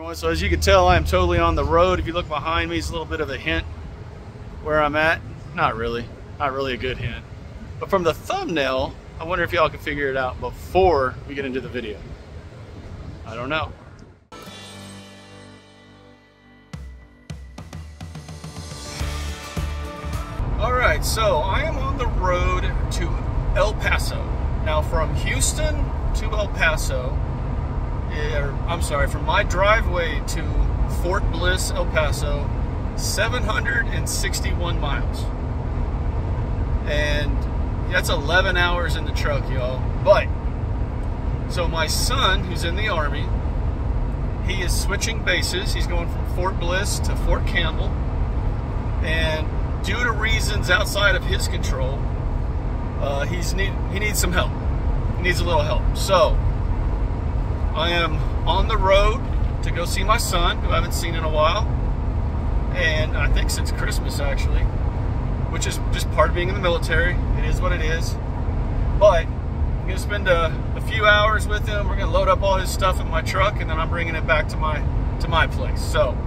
going. So as you can tell, I am totally on the road. If you look behind me, it's a little bit of a hint where I'm at. Not really a good hint. But from the thumbnail, I wonder if y'all can figure it out before we get into the video. I don't know. All right, so I am on the road to El Paso. Now from Houston to El Paso, from my driveway to Fort Bliss, El Paso, 761 miles. And that's 11 hours in the truck, y'all. But, so my son, who's in the Army, he is switching bases. He's going from Fort Bliss to Fort Campbell. And due to reasons outside of his control, he needs some help. He needs a little help. So, I am on the road to go see my son, who I haven't seen in a while. And I think since Christmas, actually. Which is just part of being in the military. It is what it is. But I'm going to spend a few hours with him. We're going to load up all his stuff in my truck, and then I'm bringing it back to my place. So,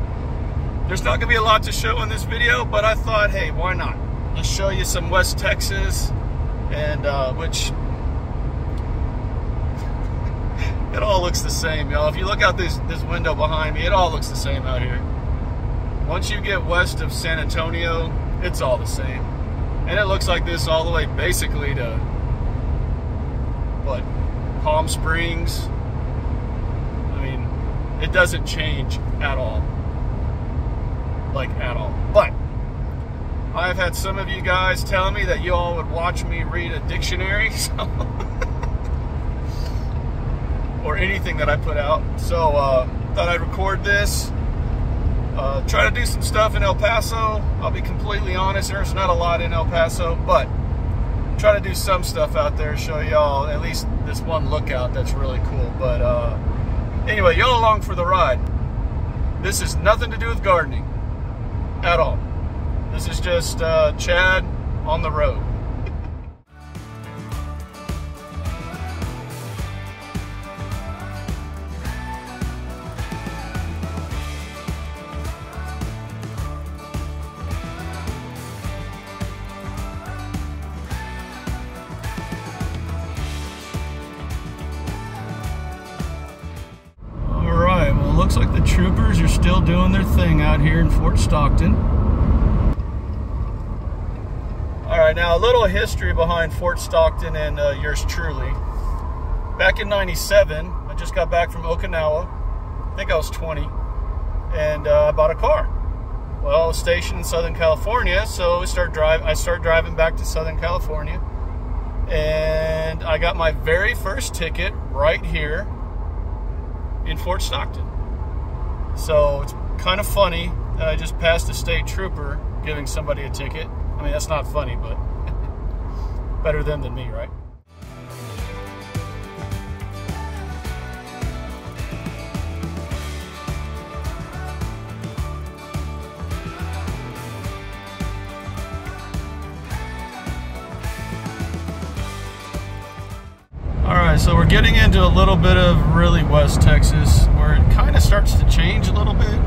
there's not going to be a lot to show in this video, but I thought, hey, why not? Let's show you some West Texas, and which it all looks the same, y'all. If you look out this window behind me, it all looks the same out here. Once you get west of San Antonio, it's all the same. And it looks like this all the way basically to, what, Palm Springs? I mean, it doesn't change at all. Like, at all. But I've had some of you guys telling me that you all would watch me read a dictionary, so or anything that I put out. So thought I'd record this, try to do some stuff in El Paso. I'll be completely honest, there's not a lot in El Paso, but try to do some stuff out there, show y'all at least this one lookout that's really cool. But anyway, y'all along for the ride. This has nothing to do with gardening at all. This is just Chad on the road. Looks like the troopers are still doing their thing out here in Fort Stockton. Alright, now a little history behind Fort Stockton and yours truly. Back in '97, I just got back from Okinawa. I think I was 20. And I bought a car. Well, I was stationed in Southern California, so I started driving back to Southern California. And I got my very first ticket right here in Fort Stockton. So it's kind of funny that I just passed a state trooper giving somebody a ticket. I mean, that's not funny, but better them than me, right? Alright, so we're getting into a little bit of really West Texas, where it kind of starts to change a little bit.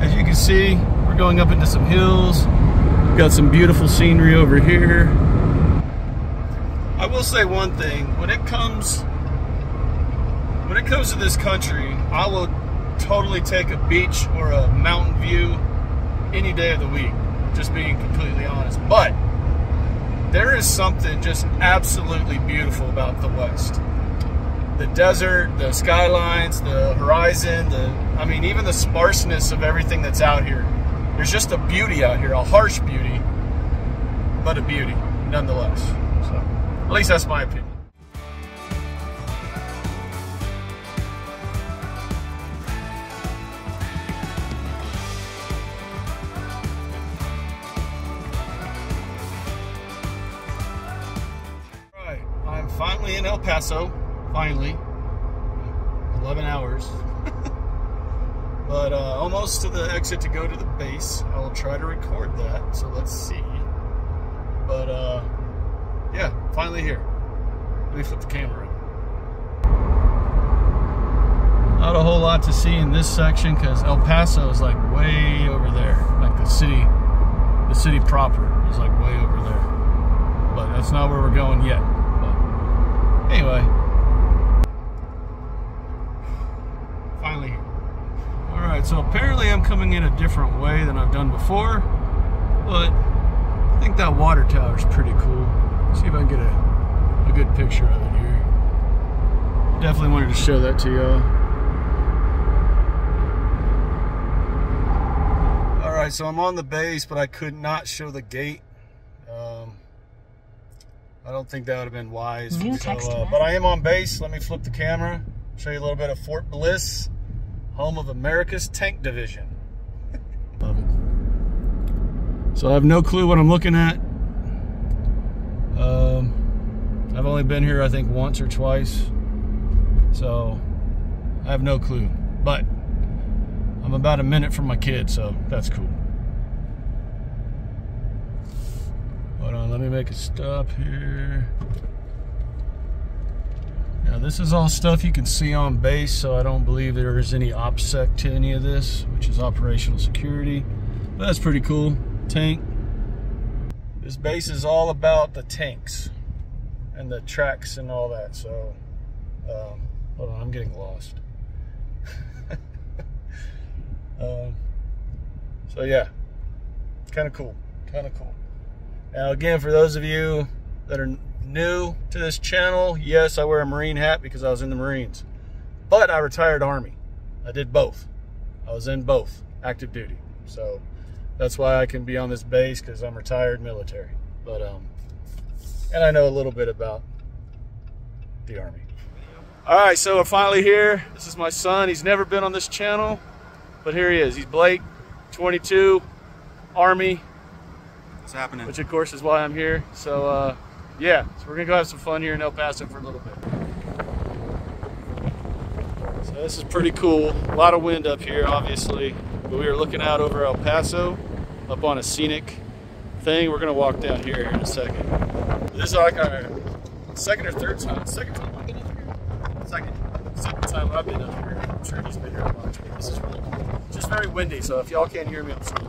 As you can see, we're going up into some hills. We've got some beautiful scenery over here. I will say one thing, when it comes to this country, I will totally take a beach or a mountain view any day of the week, just being completely honest. But there is something just absolutely beautiful about the West. The desert, the skylines, the horizon, I mean, even the sparseness of everything that's out here. There's just a beauty out here, a harsh beauty, but a beauty nonetheless. So, at least that's my opinion. I'm finally in El Paso, finally, 11 hours, but almost to the exit to go to the base. I will try to record that, so let's see, but yeah, finally here. Let me flip the camera. Not a whole lot to see in this section because El Paso is like way over there. Like the city proper is like way over there. But that's not where we're going yet. But anyway, finally here. All right, so apparently I'm coming in a different way than I've done before, but I think that water tower is pretty cool. Let's see if I can get a good picture of it here. Definitely wanted to show that to y'all. All right, so I'm on the base, but I could not show the gate. I don't think that would have been wise. But I am on base. Let me flip the camera, show you a little bit of Fort Bliss, home of America's Tank Division. Love it. So I have no clue what I'm looking at. I've only been here, I think, once or twice. So I have no clue. But I'm about a minute from my kid, so that's cool. Hold on, let me make a stop here. Now this is all stuff you can see on base, so I don't believe there is any OPSEC to any of this, which is operational security. But that's pretty cool. Tank. This base is all about the tanks and the tracks and all that, so hold on, I'm getting lost. So yeah, kind of cool, kind of cool. Now again, for those of you that are new to this channel, yes, I wear a Marine hat because I was in the Marines, but I retired Army. I did both. I was in both, active duty. So that's why I can be on this base, because I'm retired military. But and I know a little bit about the Army. All right, so we're finally here. This is my son. He's never been on this channel, but here he is. He's Blake, 22, Army. What's happening? Which of course is why I'm here. So yeah, so we're gonna go have some fun here in El Paso for a little bit. So this is pretty cool. A lot of wind up here, obviously. But we are looking out over El Paso, up on a scenic thing. We're gonna walk down here in a second. This is like our second or third time. Second time I've been up here. Second time I've been up here. I'm sure he's been here a bunch, but this is really cool. It's just very windy, so if y'all can't hear me, I'm sorry.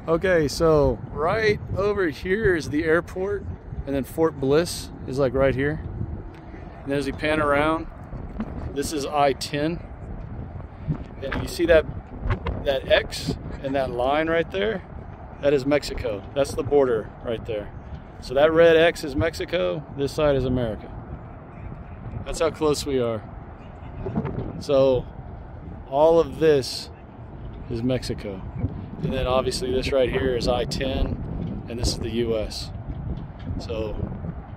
Okay, so right over here is the airport, and then Fort Bliss is like right here. And as we pan around, this is I-10. And you see that X and that line right there? That is Mexico. That's the border right there. So that red X is Mexico, this side is America. That's how close we are. So all of this is Mexico. And then obviously this right here is I-10, and this is the US. So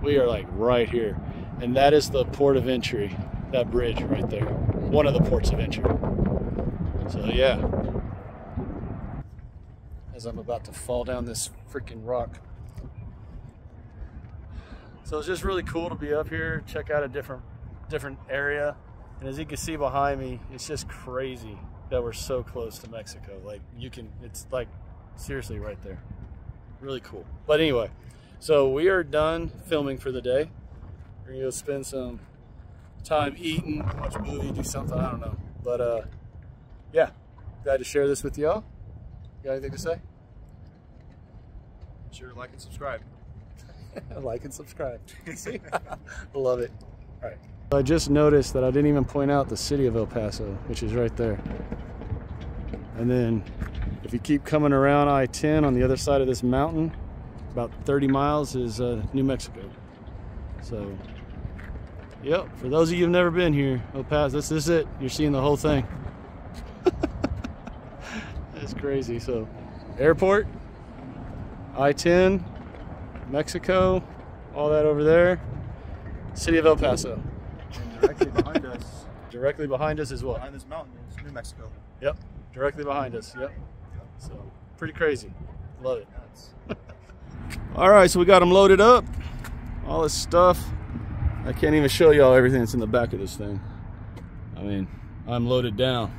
we are like right here. And that is the port of entry, that bridge right there. One of the ports of entry. So yeah. As I'm about to fall down this freaking rock. So it's just really cool to be up here, check out a different area. And as you can see behind me, it's just crazy that we're so close to Mexico. Like it's like seriously right there. Really cool. But anyway, so we are done filming for the day. We're gonna go spend some time eating, watch a movie, do something, I don't know. But yeah, glad to share this with y'all. Got anything to say? Sure, like and subscribe. Like and subscribe. See? Love it. All right. I just noticed that I didn't even point out the city of El Paso, which is right there. And then if you keep coming around I-10 on the other side of this mountain, about 30 miles is New Mexico. So, yep, for those of you who've never been here, El Paso, this is it. You're seeing the whole thing. That's crazy. So, airport, I-10, Mexico, all that over there. City of El Paso. Directly behind us. Directly behind us is what? Behind this mountain is New Mexico. Yep. Directly behind us. Yep. So pretty crazy. Love it. All right, so we got them loaded up. All this stuff. I can't even show y'all everything that's in the back of this thing. I mean, I'm loaded down.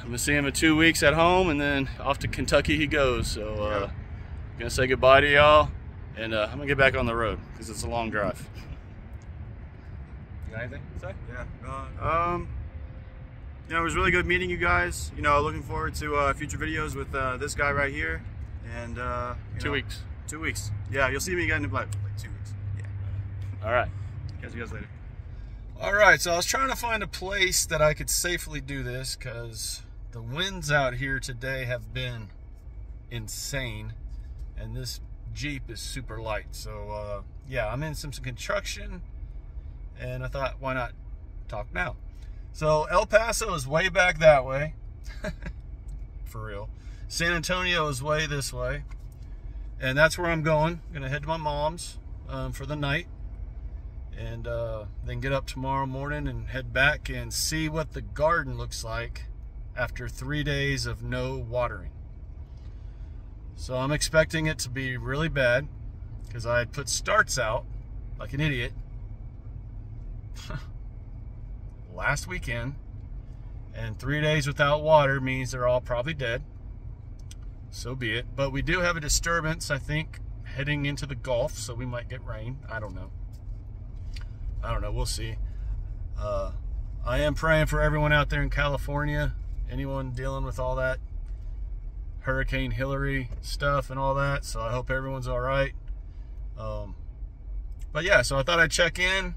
I'm gonna see him in 2 weeks at home, and then off to Kentucky he goes. So gonna say goodbye to y'all, and I'm gonna get back on the road because it's a long drive. You got anything to say? Yeah. You know, it was really good meeting you guys. You know, looking forward to future videos with this guy right here. And 2 weeks. 2 weeks. Yeah, you'll see me again in like 2 weeks. Yeah. All right. Catch you guys later. All right, so I was trying to find a place that I could safely do this because the winds out here today have been insane, and this Jeep is super light. So yeah, I'm in Simpson Construction, and I thought, why not talk now? So El Paso is way back that way, for real. San Antonio is way this way, and that's where I'm going. I'm gonna head to my mom's for the night, and then get up tomorrow morning and head back and see what the garden looks like after 3 days of no watering. So I'm expecting it to be really bad because I had put starts out like an idiot last weekend, and 3 days without water means they're all probably dead. So be it. But we do have a disturbance, I think, heading into the Gulf, so we might get rain. I don't know. We'll see. I am praying for everyone out there in California, anyone dealing with all that Hurricane Hillary stuff and all that, so I hope everyone's all right. But yeah, so I thought I'd check in.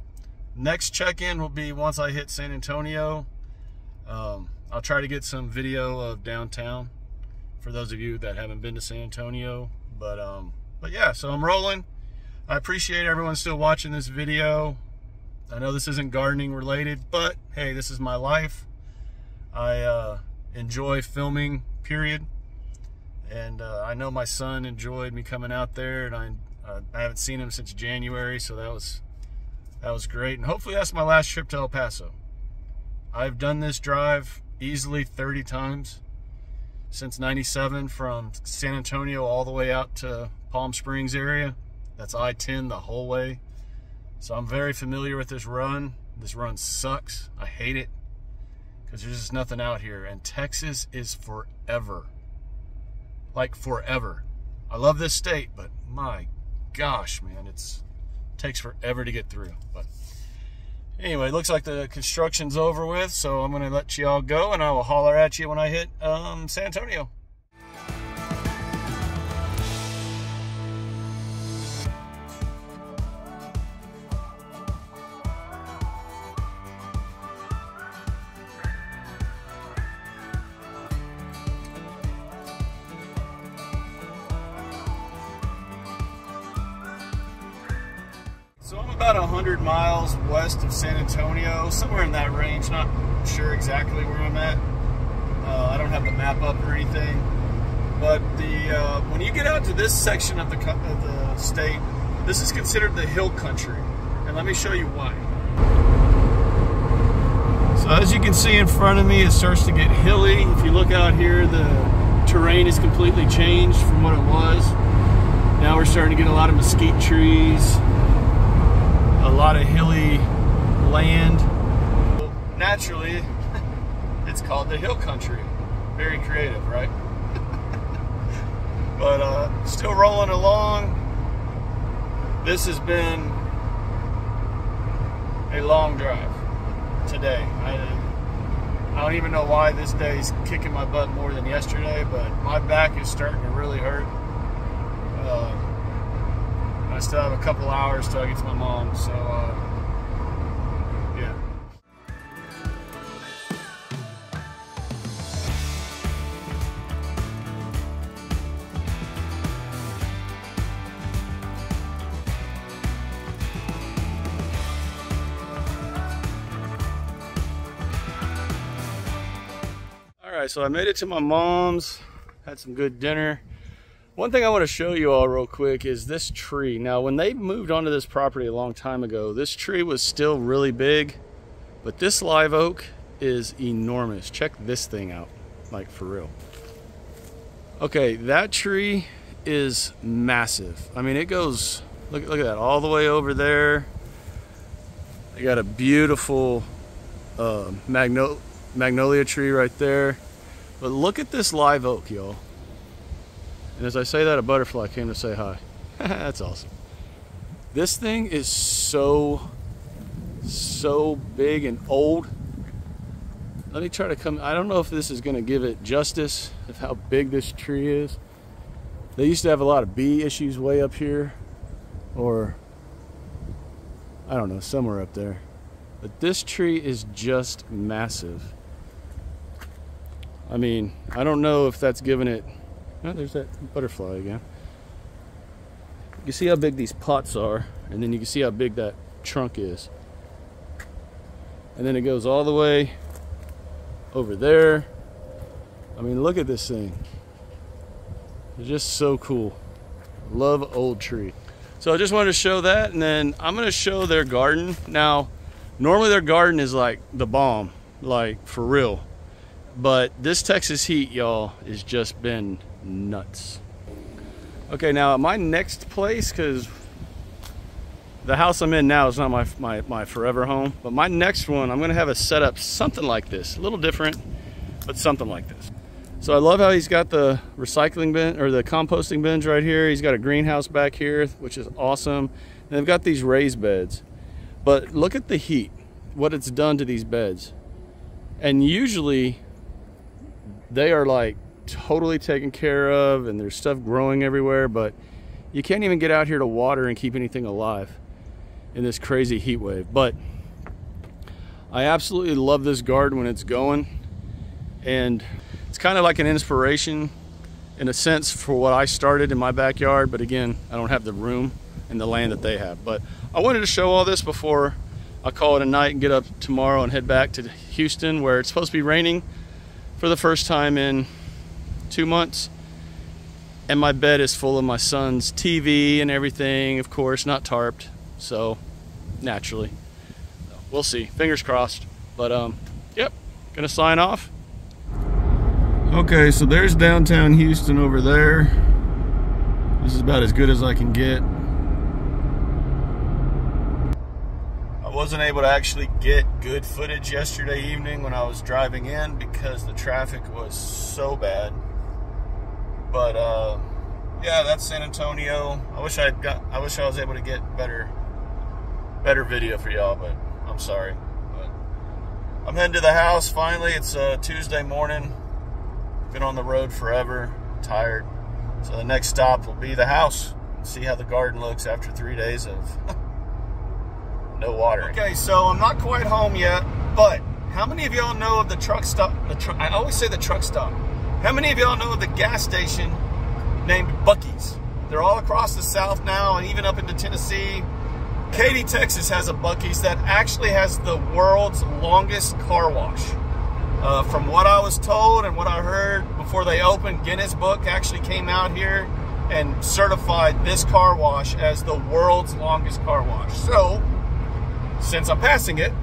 Next check-in will be once I hit San Antonio. I'll try to get some video of downtown for those of you that haven't been to San Antonio. But yeah, so I'm rolling. I appreciate everyone still watching this video. I know this isn't gardening related, but hey, this is my life. I enjoy filming, period. And I know my son enjoyed me coming out there, and I haven't seen him since January, so that was great. And hopefully that's my last trip to El Paso. I've done this drive easily 30 times since '97, from San Antonio all the way out to Palm Springs area. That's I-10 the whole way. So I'm very familiar with this run. This run sucks. I hate it because there's just nothing out here. And Texas is forever. Like forever. I love this state, but my gosh, man, it takes forever to get through. But anyway, it looks like the construction's over with, so I'm going to let y'all go, and I will holler at you when I hit San Antonio. So I'm about 100 miles west of San Antonio, somewhere in that range, not sure exactly where I'm at. I don't have the map up or anything. But when you get out to this section of the state, this is considered the hill country. And let me show you why. So as you can see in front of me, it starts to get hilly. If you look out here, the terrain is completely changed from what it was. Now we're starting to get a lot of mesquite trees, a lot of hilly land. Well, naturally, it's called the hill country. Very creative, right? But still rolling along. This has been a long drive today. I don't even know why this day's kicking my butt more than yesterday, but my back is starting to really hurt. I still have a couple hours till I get to my mom, so yeah. All right, so I made it to my mom's, had some good dinner. One thing I want to show you all real quick is this tree. Now, when they moved onto this property a long time ago, this tree was still really big, but this live oak is enormous. Check this thing out, like for real. Okay, that tree is massive. I mean, it goes, look at that, all the way over there. They got a beautiful magnolia tree right there. But look at this live oak, y'all. And as I say that, a butterfly came to say hi. That's awesome. This thing is so so big and old. Let me try to come, I don't know if this is gonna give it justice of how big this tree is. They used to have a lot of bee issues way up here, or I don't know, somewhere up there. But this tree is just massive. I mean, I don't know if that's giving it, oh, there's that butterfly again. You can see how big these pots are, and then you can see how big that trunk is. And then it goes all the way over there. I mean, look at this thing. It's just so cool. Love old tree. So I just wanted to show that, and then I'm gonna show their garden. Now, normally their garden is like the bomb, like for real. But this Texas heat, y'all, has just been nuts. Okay, now at my next place, because the house I'm in now is not my forever home, but my next one, I'm gonna have a setup something like this, a little different, but something like this. So I love how he's got the recycling bin, or the composting bins right here. He's got a greenhouse back here, which is awesome. And they've got these raised beds. But look at the heat, what it's done to these beds. And usually they are like totally taken care of, and there's stuff growing everywhere, but you can't even get out here to water and keep anything alive in this crazy heat wave. But I absolutely love this garden when it's going, and it's kind of like an inspiration in a sense for what I started in my backyard, but again, I don't have the room and the land that they have. But I wanted to show all this before I call it a night and get up tomorrow and head back to Houston, where it's supposed to be raining for the first time in 2 months. And my bed is full of my son's TV and everything, of course, not tarped, so naturally. We'll see, fingers crossed. But yep, gonna sign off. Okay, so there's downtown Houston over there. This is about as good as I can get. I wasn't able to actually get good footage yesterday evening when I was driving in because the traffic was so bad. But yeah, that's San Antonio. I wish I was able to get better video for y'all, but I'm sorry. But I'm heading to the house finally. It's Tuesday morning. Been on the road forever, tired. So the next stop will be the house. See how the garden looks after 3 days of no water. Okay, so I'm not quite home yet, but how many of y'all know of the truck stop? I always say the truck stop. How many of y'all know of the gas station named Buc-ee's? They're all across the South now, and even up into Tennessee. Katy, Texas has a Buc-ee's that actually has the world's longest car wash. From what I was told and what I heard before they opened, Guinness Book actually came out here and certified this car wash as the world's longest car wash. So, since I'm passing it,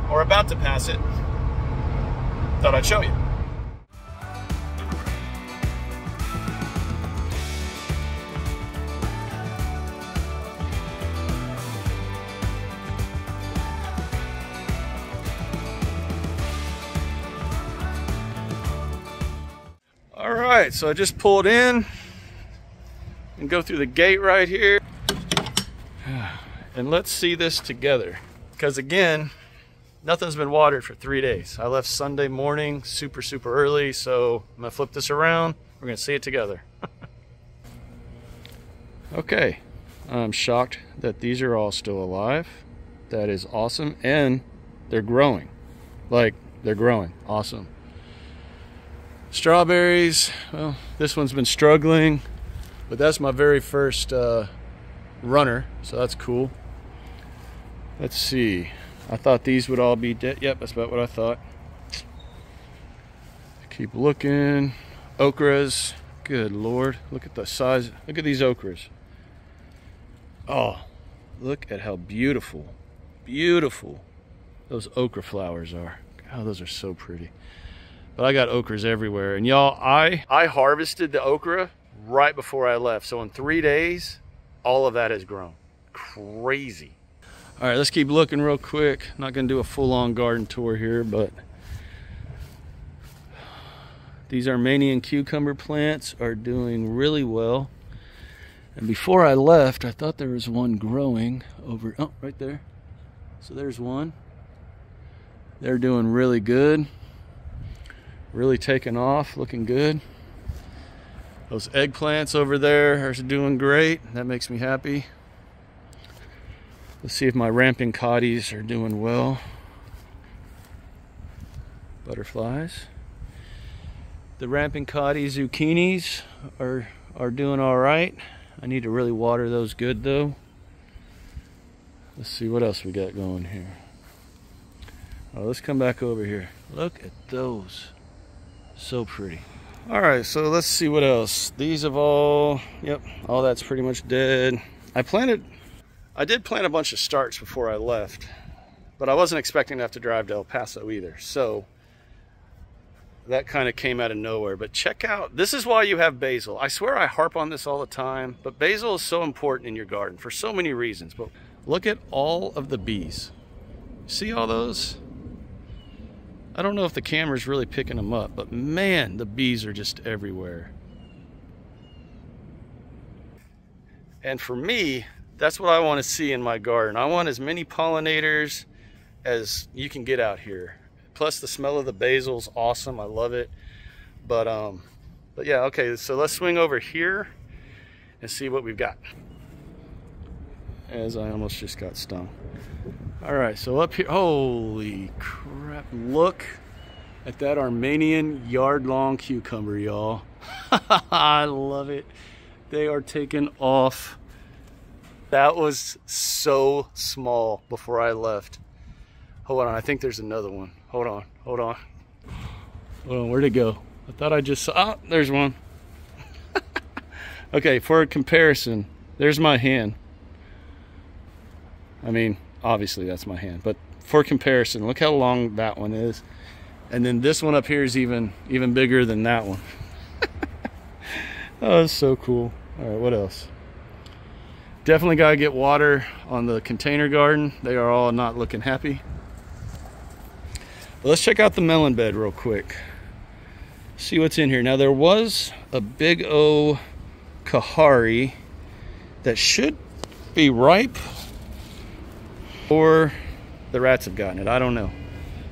or about to pass it, thought I'd show you. All right, so I just pulled in and go through the gate right here. And let's see this together. Because again, nothing's been watered for 3 days. I left Sunday morning super early, so I'm gonna flip this around. We're gonna see it together. Okay, I'm shocked that these are all still alive. That is awesome, and they're growing. Like, they're growing, awesome. Strawberries, well, this one's been struggling, but that's my very first runner, so that's cool. Let's see, I thought these would all be dead. Yep, that's about what I thought. Keep looking. Okras, good Lord, look at the size. Look at these okras. Oh, look at how beautiful those okra flowers are. Oh, those are so pretty. But I got okras everywhere. And y'all, I harvested the okra right before I left. So in 3 days, all of that has grown. Crazy. All right, let's keep looking real quick. I'm not gonna do a full-on garden tour here, but these Armenian cucumber plants are doing really well. And before I left, I thought there was one growing over, oh, right there. So there's one. They're doing really good. Really taking off, looking good. Those eggplants over there are doing great. That makes me happy. Let's see if my ramping coddies are doing well. Butterflies. The ramping coddy zucchinis are doing all right. I need to really water those good though. Let's see what else we got going here. Oh, let's come back over here. Look at those. So pretty. All right, so let's see what else. These have all, yep, all that's pretty much dead. I did plant a bunch of starts before I left, but I wasn't expecting to have to drive to El Paso either. So that kind of came out of nowhere. But check out, this is why you have basil. I swear I harp on this all the time, but basil is so important in your garden for so many reasons. But look at all of the bees. See all those? I don't know if the camera's really picking them up, but man, the bees are just everywhere. And for me, that's what I want to see in my garden. I want as many pollinators as you can get out here. Plus the smell of the basil's awesome. I love it. But yeah, okay, so let's swing over here and see what we've got. As I almost just got stung. All right, so up here, holy crap, look at that Armenian yard-long cucumber, y'all. I love it. They are taking off. That was so small before I left. Hold on, I think there's another one. Hold on, hold on. Hold on, where'd it go? I thought I just saw, oh, there's one. Okay, for a comparison, there's my hand. I mean, obviously that's my hand, but for comparison, look how long that one is. And then this one up here is even bigger than that one. Oh, that's so cool. All right, what else? Definitely got to get water on the container garden. They are all not looking happy. But let's check out the melon bed real quick. See what's in here. Now there was a big O Kahari that should be ripe, or the rats have gotten it. I don't know.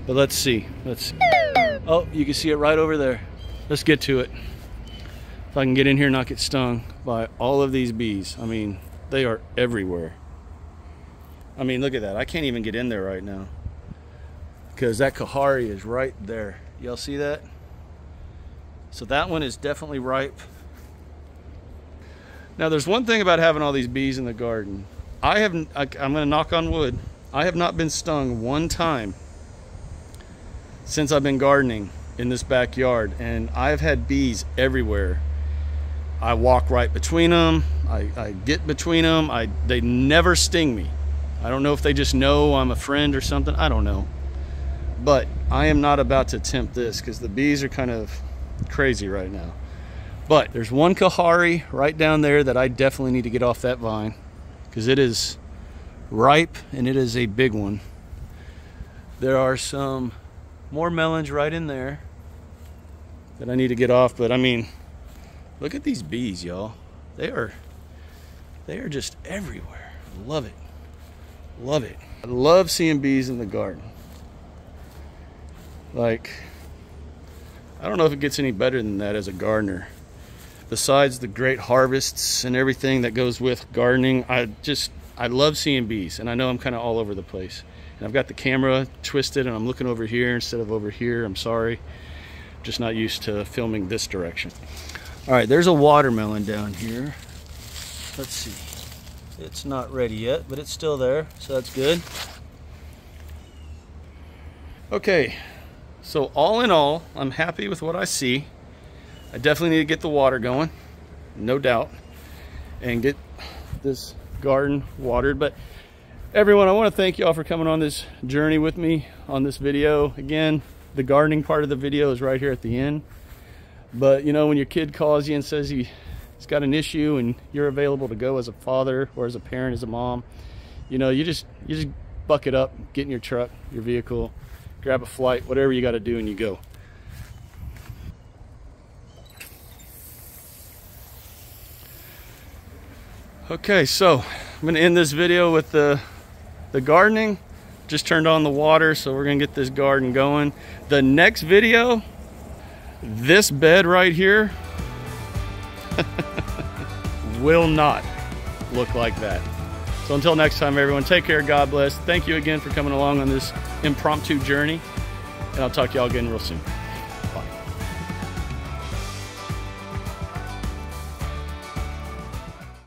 But let's see. Let's see. Oh, you can see it right over there. Let's get to it. If I can get in here and not get stung by all of these bees. I mean, they are everywhere. I mean, look at that. I can't even get in there right now because that Kahari is right there. Y'all see that? So that one is definitely ripe. Now, there's one thing about having all these bees in the garden. I'm going to knock on wood. I have not been stung one time since I've been gardening in this backyard, and I've had bees everywhere. I walk right between them. I get between them. They never sting me. I don't know if they just know I'm a friend or something. I don't know. But I am not about to attempt this because the bees are kind of crazy right now. But there's one Kahari right down there that I definitely need to get off that vine because it is ripe and it is a big one. There are some more melons right in there that I need to get off, but I mean, look at these bees, y'all. They are just everywhere. I love it. Love it. I love seeing bees in the garden. Like, I don't know if it gets any better than that as a gardener. Besides the great harvests and everything that goes with gardening, I love seeing bees, and I know I'm kind of all over the place. And I've got the camera twisted and I'm looking over here instead of over here. I'm sorry. I'm just not used to filming this direction. All right, there's a watermelon down here. Let's see. It's not ready yet, but it's still there, so that's good. Okay, so all in all, I'm happy with what I see. I definitely need to get the water going, no doubt, and get this garden watered. But everyone, I want to thank you all for coming on this journey with me on this video. Again, the gardening part of the video is right here at the end. But you know, when your kid calls you and says he's got an issue and you're available to go as a father or as a parent, as a mom, you know, you just buck it up, get in your truck, your vehicle, grab a flight, whatever you got to do, and you go. Okay, so I'm going to end this video with the gardening. just turned on the water, so we're gonna get this garden going. The next video, this bed right here will not look like that. So until next time, everyone, take care, God bless. Thank you again for coming along on this impromptu journey, and I'll talk to y'all again real soon.